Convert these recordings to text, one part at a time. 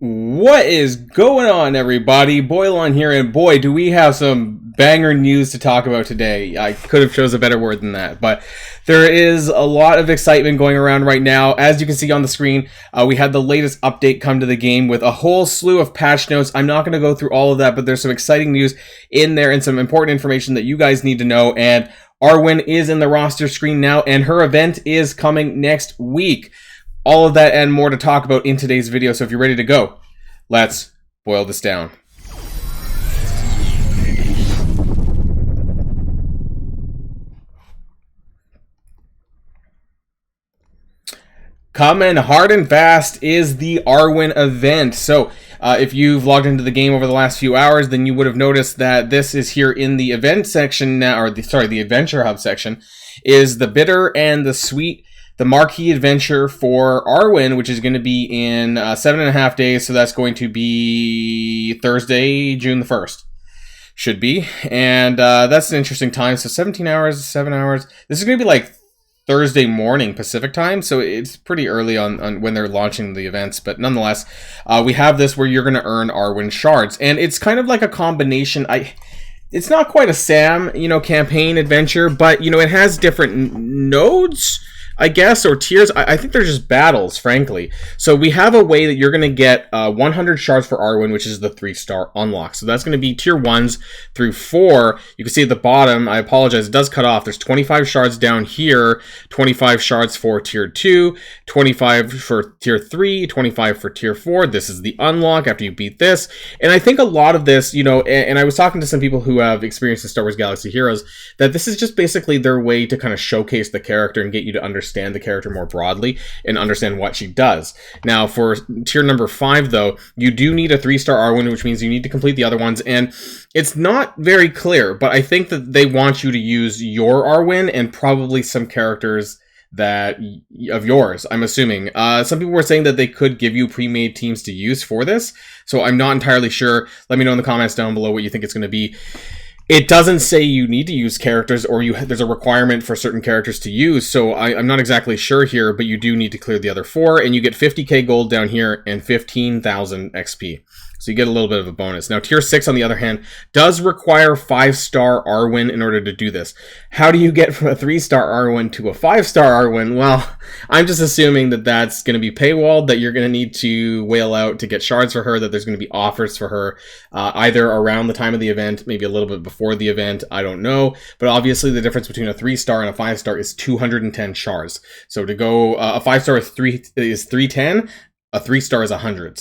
What is going on, everybody? Boilon here, and boy, do we have some banger news to talk about today. I could have chose a better word than that, but there is a lot of excitement going around right now. As you can see on the screen, we had the latest update come to the game with a whole slew of patch notes. I'm not going to go through all of that, but there's some exciting news in there and some important information that you guys need to know, and Arwen is in the roster screen now, and her event is coming next week. All of that and more to talk about in today's video, so if you're ready to go, let's boil this down. Coming hard and fast is the Arwen event. So if you've logged into the game over the last few hours, then you would have noticed that this is here in the event section now, or the Adventure Hub section, is the bitter and the sweet, the marquee adventure for Arwen, which is going to be in 7.5 days. So that's going to be Thursday, June the 1st. Should be. And that's an interesting time. So 17 hours, 7 hours. This is going to be like Thursday morning Pacific time. So it's pretty early on when they're launching the events. But nonetheless, we have this where you're going to earn Arwen shards. And it's kind of like a combination. It's not quite a SAM, campaign adventure, but, it has different nodes, I guess, or tiers. I think they're just battles, frankly. So we have a way that you're going to get 100 shards for Arwen, which is the 3-star unlock. So that's going to be tier 1s through 4. You can see at the bottom, I apologize, it does cut off. There's 25 shards down here, 25 shards for tier 2, 25 for tier 3, 25 for tier 4. This is the unlock after you beat this. And I think a lot of this, and I was talking to some people who have experience in Star Wars Galaxy Heroes, that this is just basically their way to kind of showcase the character and get you to understand the character more broadly and understand what she does. Now, for tier number 5, though, you do need a 3-star Arwen, which means you need to complete the other ones, and it's not very clear, but I think that they want you to use your Arwen and probably some characters of yours, I'm assuming. Some people were saying that they could give you pre-made teams to use for this, so I'm not entirely sure. Let me know in the comments down below what you think it's going to be. It doesn't say you need to use characters, or there's a requirement for certain characters to use, so I'm not exactly sure here, but you do need to clear the other 4, and you get 50k gold down here and 15,000 XP. So you get a little bit of a bonus. Now, tier 6, on the other hand, does require 5-star Arwen in order to do this. How do you get from a 3-star Arwen to a 5-star Arwen? Well, I'm just assuming that that's going to be paywalled, that you're going to need to whale out to get shards for her, that there's going to be offers for her either around the time of the event, maybe a little bit before the event, I don't know. But obviously the difference between a 3-star and a 5-star is 210 shards. So to go, a 5-star is 310, a 3-star is 100.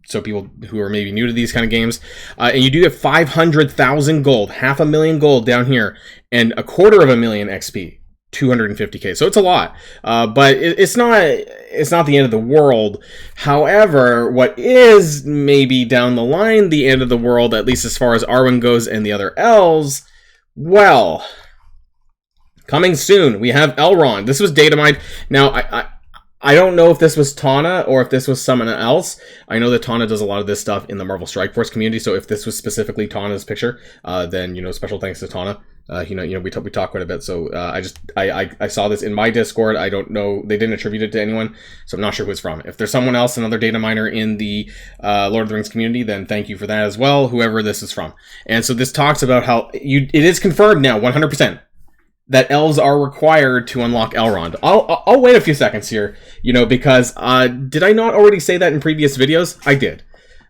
So people who are maybe new to these kind of games, and you do get 500,000 gold, 500,000 gold down here, and 250,000 XP, 250k. So it's a lot, but it's not the end of the world. However, what is maybe down the line the end of the world, at least as far as Arwen goes and the other elves, well, coming soon, we have Elrond. This was data mined. Now, I don't know if this was Tana or if this was someone else. I know that Tana does a lot of this stuff in the Marvel Strike Force community, so if this was specifically Tana's picture, then, special thanks to Tana. We talk quite a bit, so I saw this in my Discord. I don't know, they didn't attribute it to anyone, so I'm not sure who it's from. If there's someone else, another data miner in the Lord of the Rings community, then thank you for that as well, whoever this is from. And so this talks about how it is confirmed now, 100%. that elves are required to unlock Elrond. I'll wait a few seconds here, because did I not already say that in previous videos? I did.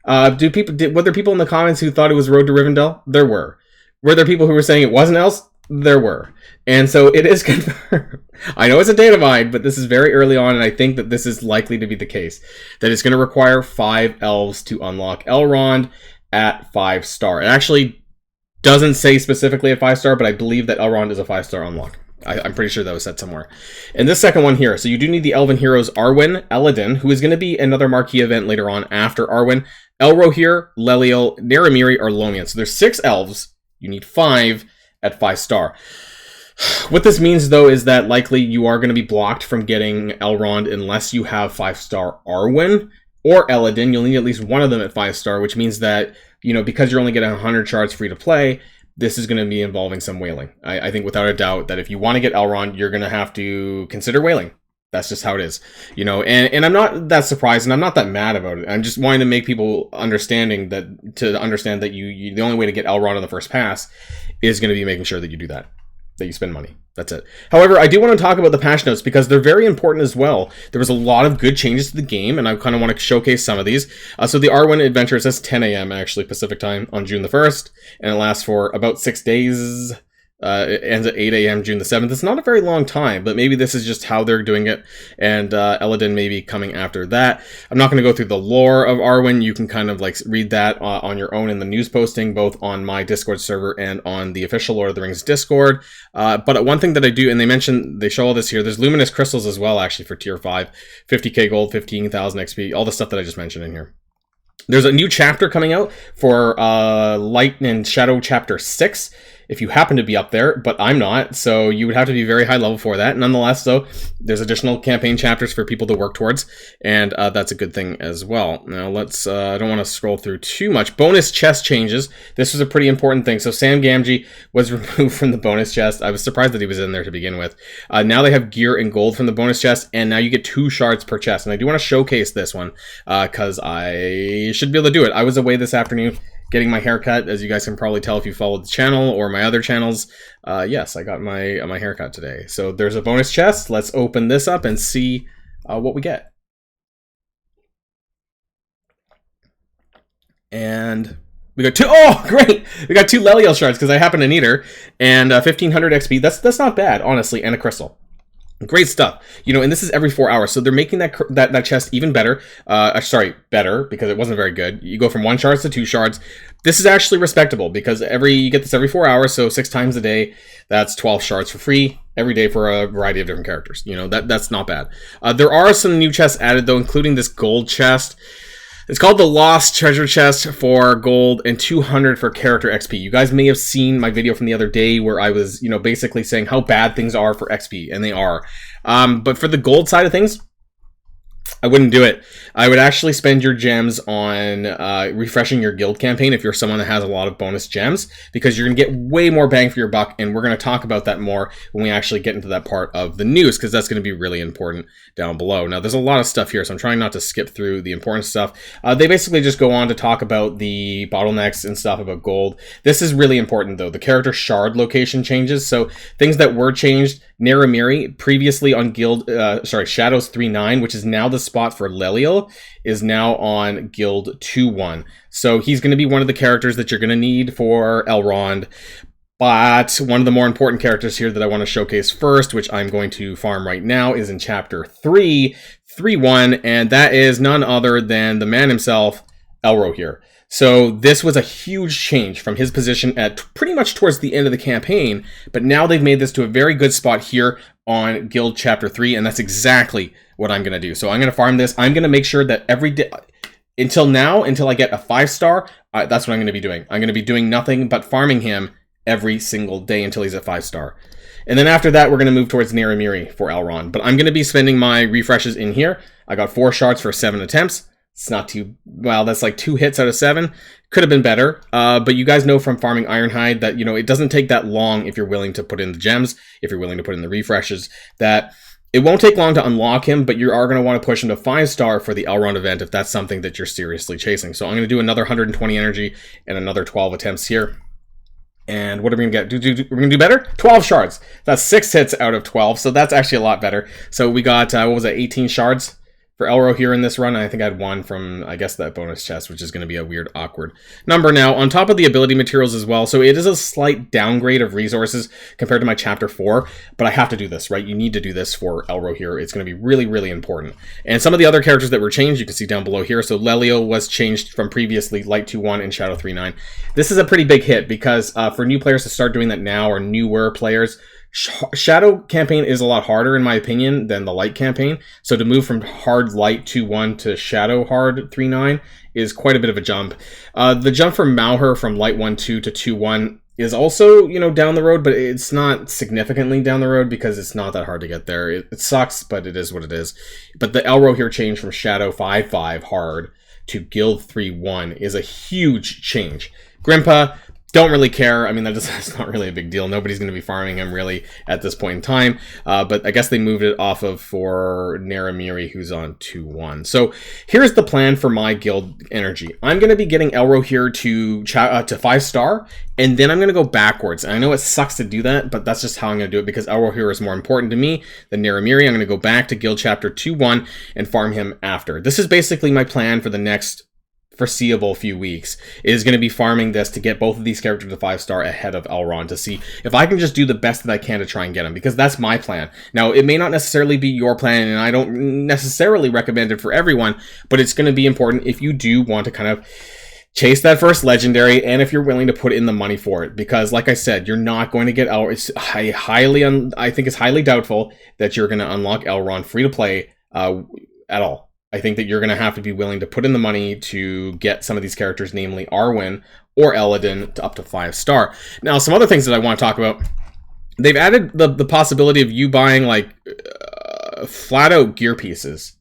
Were there people in the comments who thought it was Road to Rivendell? There were. Were there people who were saying it wasn't elves? There were. And so it is confirmed. I know it's a data mine, but this is very early on, and I think that this is likely to be the case. That it's going to require 5 elves to unlock Elrond at 5-star. It actually doesn't say specifically a 5-star, but I believe that Elrond is a 5-star unlock. I'm pretty sure that was said somewhere. And this second one here, so you do need the Elven heroes Arwen, Eladin, who is going to be another marquee event later on after Arwen, Elrohir, Leliel, Naramiri, or Lomian. So there's 6 elves. You need 5 at 5-star. What this means, though, is that likely you are going to be blocked from getting Elrond unless you have 5-star Arwen or Eladin. You'll need at least one of them at 5-star, which means that, because you're only getting 100 shards free to play, this is going to be involving some whaling. I think without a doubt that if you want to get Elrond, you're going to have to consider whaling. That's just how it is, you know, and I'm not that surprised and I'm not that mad about it. I'm just wanting to make people understand that you the only way to get Elrond on the first pass is going to be making sure that you do that you spend money. That's it. However, I do want to talk about the patch notes because they're very important as well. There was a lot of good changes to the game, and I kind of want to showcase some of these. So the Arwen adventure says 10 a.m. actually Pacific time on June the 1st, and it lasts for about 6 days. It ends at 8 a.m. June the 7th. It's not a very long time, but maybe this is just how they're doing it, and Elrond may be coming after that. I'm not going to go through the lore of Arwen. You can kind of like read that on your own in the news posting, both on my Discord server and on the official Lord of the Rings Discord. But one thing that I do, and they show all this here, there's luminous crystals as well, actually, for tier 5, 50k gold, 15,000 XP, all the stuff that I just mentioned in here. There's a new chapter coming out for Light and Shadow Chapter 6, if you happen to be up there, but I'm not, so you would have to be very high level for that. Nonetheless, though, there's additional campaign chapters for people to work towards, and that's a good thing as well. Now, let's, I don't want to scroll through too much. Bonus chest changes. This was a pretty important thing. So Sam Gamgee was removed from the bonus chest. I was surprised that he was in there to begin with. Now they have gear and gold from the bonus chest, and now you get 2 shards per chest. And I do want to showcase this one, because I should be able to do it. I was away this afternoon getting my haircut, as you guys can probably tell if you followed the channel or my other channels. Yes, I got my haircut today. So there's a bonus chest. Let's open this up and see what we get. And we got 2. Oh, great! We got 2 Leliel shards because I happen to need her, and 1500 XP. That's not bad, honestly, and a crystal. Great stuff, you know, and this is every 4 hours, so they're making that chest even better. Sorry, better, because it wasn't very good. You go from 1 shards to 2 shards. This is actually respectable because you get this every 4 hours, so 6 times a day. That's 12 shards for free every day for a variety of different characters. You know, that's not bad. There are some new chests added though, including this gold chest. It's called the Lost Treasure Chest for gold and 200 for character XP. You guys may have seen my video from the other day where I was, you know, basically saying how bad things are for XP, and they are. But for the gold side of things, I wouldn't do it. I would actually spend your gems on refreshing your guild campaign if you're someone that has a lot of bonus gems, because you're going to get way more bang for your buck, and we're going to talk about that more when we actually get into that part of the news, because that's going to be really important down below. Now, there's a lot of stuff here, so I'm trying not to skip through the important stuff. They basically just go on to talk about the bottlenecks and stuff about gold. This is really important, though. The character shard location changes, so things that were changed. Naramiri, previously on Shadows 3-9, which is now the spot for Leliel, is now on Guild 2-1. So he's going to be one of the characters that you're going to need for Elrond. But one of the more important characters here that I want to showcase first, which I'm going to farm right now, is in Chapter 3-1, and that is none other than the man himself, Elrond here. So this was a huge change from his position at pretty much towards the end of the campaign, but now they've made this to a very good spot here on Guild Chapter 3, and that's exactly what I'm going to do. So I'm going to farm this. I'm going to make sure that every day, until I get a 5-star, that's what I'm going to be doing. I'm going to be doing nothing but farming him every single day until he's at 5-star. And then after that, we're going to move towards Naramiri for Elrond. But I'm going to be spending my refreshes in here. I got 4 shards for 7 attempts. It's not too, well, that's like 2 hits out of 7. Could have been better, but you guys know from farming Ironhide that, you know, it doesn't take that long if you're willing to put in the gems, if you're willing to put in the refreshes, that it won't take long to unlock him, but you are going to want to push him to 5-star for the Elrond event if that's something that you're seriously chasing. So I'm going to do another 120 energy and another 12 attempts here. And what are we going to get? We're going to do better? 12 shards. That's 6 hits out of 12, so that's actually a lot better. So we got, what was it, 18 shards for Elrond here in this run. I think I had 1 from, I guess, that bonus chest, which is going to be a weird, awkward number. Now, on top of the ability materials as well, so it is a slight downgrade of resources compared to my Chapter 4, but I have to do this, right? You need to do this for Elrond here. It's going to be really, really important. And some of the other characters that were changed, you can see down below here. So Leliel was changed from previously Light 2-1 and Shadow 3-9. This is a pretty big hit because for new players to start doing that now, or newer players, Shadow campaign is a lot harder in my opinion than the Light campaign, so to move from hard Light 2-1 to Shadow hard 3-9 is quite a bit of a jump. The jump from Mauher from Light 1-2 to 2-1 is also, you know, down the road, but it's not significantly down the road because it's not that hard to get there. It sucks, but it is what it is. But the Elrond here change from Shadow 5-5 hard to Guild 3-1 is a huge change. Grimpa, Don't really care. I mean, that's not really a big deal. Nobody's going to be farming him really at this point in time. But I guess they moved it off of for Naramiri, who's on 2-1. So here's the plan for my guild energy. I'm going to be getting Elro here to 5-star, and then I'm going to go backwards. And I know it sucks to do that, but that's just how I'm going to do it because Elro here is more important to me than Naramiri. I'm going to go back to guild chapter 2-1 and farm him after. This is basically my plan for the next foreseeable few weeks, is going to be farming this to get both of these characters to 5-star ahead of Elrond, to see if I can just do the best that I can to try and get him, because that's my plan. Now, it may not necessarily be your plan, and I don't necessarily recommend it for everyone, but it's going to be important if you do want to kind of chase that first legendary, and if you're willing to put in the money for it, because like I said, you're not going to get I think it's highly doubtful that you're going to unlock Elrond free to play at all. I think that you're going to have to be willing to put in the money to get some of these characters, namely Arwen or Elodin, to up to 5-star. Now, some other things that I want to talk about. They've added the possibility of you buying like flat out gear pieces.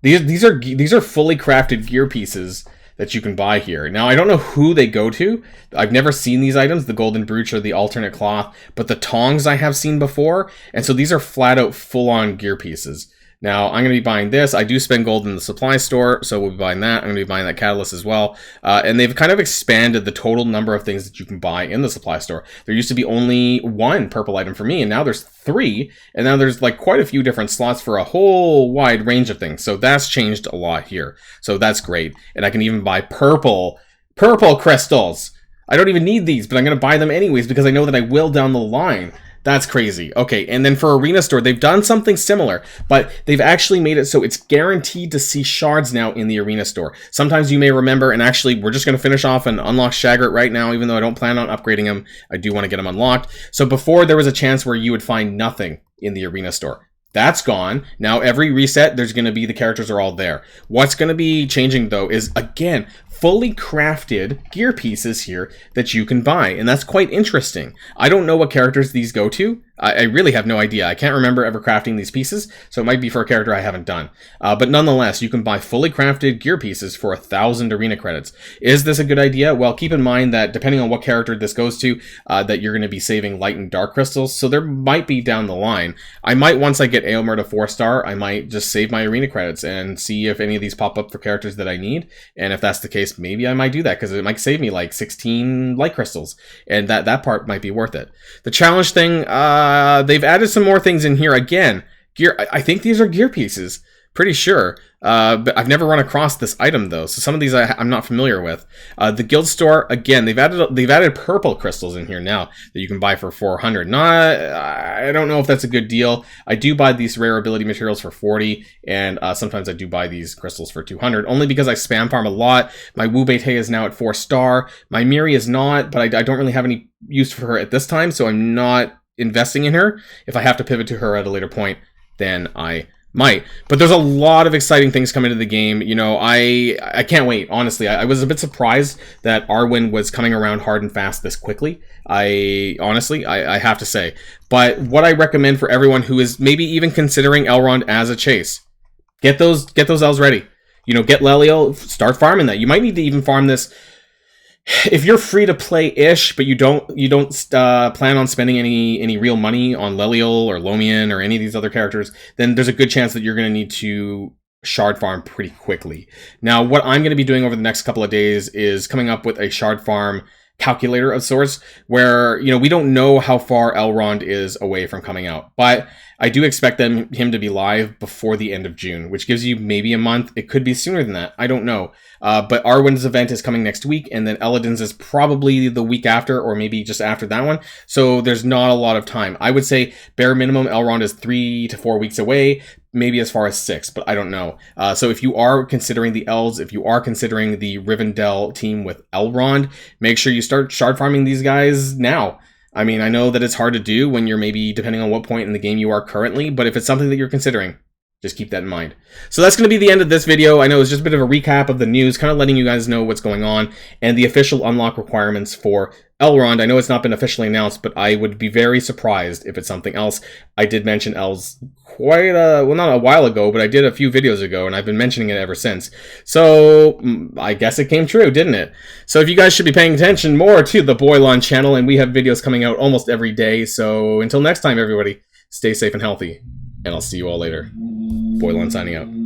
These are fully crafted gear pieces that you can buy here. Now, I don't know who they go to. I've never seen these items, the golden brooch or the alternate cloth, but the tongs I have seen before. And so these are flat out full on gear pieces. Now, I'm going to be buying this. I do spend gold in the supply store, so we'll be buying that. I'm going to be buying that catalyst as well. And they've kind of expanded the total number of things that you can buy in the supply store. There used to be only one purple item for me, and now there's 3. And now there's like quite a few different slots for a whole wide range of things. So that's changed a lot here. So that's great. And I can even buy purple crystals. I don't even need these, but I'm going to buy them anyways because I know that I will down the line. That's crazy. Okay, and then for Arena Store, they've done something similar, but they've actually made it so it's guaranteed to see shards now in the Arena Store. Sometimes you may remember, and actually, we're just going to finish off and unlock Shagart right now, even though I don't plan on upgrading him. I do want to get him unlocked. So before, there was a chance where you would find nothing in the Arena Store. That's gone. Now, every reset, there's going to be, the characters are all there. What's going to be changing, though, is, again, fully crafted gear pieces here that you can buy, and that's quite interesting. I don't know what characters these go to. I really have no idea. I can't remember ever crafting these pieces, so it might be for a character I haven't done. But nonetheless, you can buy fully crafted gear pieces for 1,000 arena credits. Is this a good idea? Well, keep in mind that depending on what character this goes to, that you're going to be saving light and dark crystals, so there might be down the line. I might, once I get Aomer to 4-star, I might just save my arena credits and see if any of these pop up for characters that I need, and if that's the case, maybe I might do that, because it might save me like 16 light crystals, and that part might be worth it. The challenge thing, they've added some more things in here. Again, gear. I think these are gear pieces. Pretty sure. But I've never run across this item though, so some of these I'm not familiar with. The guild store, again, they've added purple crystals in here now that you can buy for 400. I don't know if that's a good deal. I do buy these rare ability materials for 40, and sometimes I do buy these crystals for 200, only because I spam farm a lot. My Wu Beitei is now at 4-star. My Miri is not, but I don't really have any use for her at this time, so I'm not investing in her. If I have to pivot to her at a later point, then I might. But there's a lot of exciting things coming into the game. You know, I can't wait, honestly. I was a bit surprised that Arwen was coming around hard and fast this quickly. I have to say. But what I recommend for everyone who is maybe even considering Elrond as a chase, get those elves ready. You know, get Leliel, start farming that. You might need to even farm this if you're free to play-ish, but you don't plan on spending any real money on Leliel or Lomian or any of these other characters, then there's a good chance that you're going to need to shard farm pretty quickly. Now, what I'm going to be doing over the next couple of days is coming up with a shard farm calculator of sorts, where, you know, we don't know how far Elrond is away from coming out, but I do expect him to be live before the end of June, which gives you maybe a month. It could be sooner than that. I don't know. But Arwen's event is coming next week, and then Elodin's is probably the week after, or maybe just after that one. So there's not a lot of time. I would say bare minimum Elrond is 3 to 4 weeks away, maybe as far as 6, but I don't know. So if you are considering the Elves, if you are considering the Rivendell team with Elrond, make sure you start shard farming these guys now. I mean, I know that it's hard to do when you're maybe, depending on what point in the game you are currently, but if it's something that you're considering, just keep that in mind. So that's going to be the end of this video. I know it's just a bit of a recap of the news, kind of letting you guys know what's going on, and the official unlock requirements for Elrond. I know it's not been officially announced, but I would be very surprised if it's something else. I did mention Elves quite well, not a while ago, but I did a few videos ago, and I've been mentioning it ever since. So I guess it came true, didn't it? So if you guys should be paying attention more to the Boilon channel, and we have videos coming out almost every day. So until next time, everybody, stay safe and healthy, and I'll see you all later. Boilon signing out.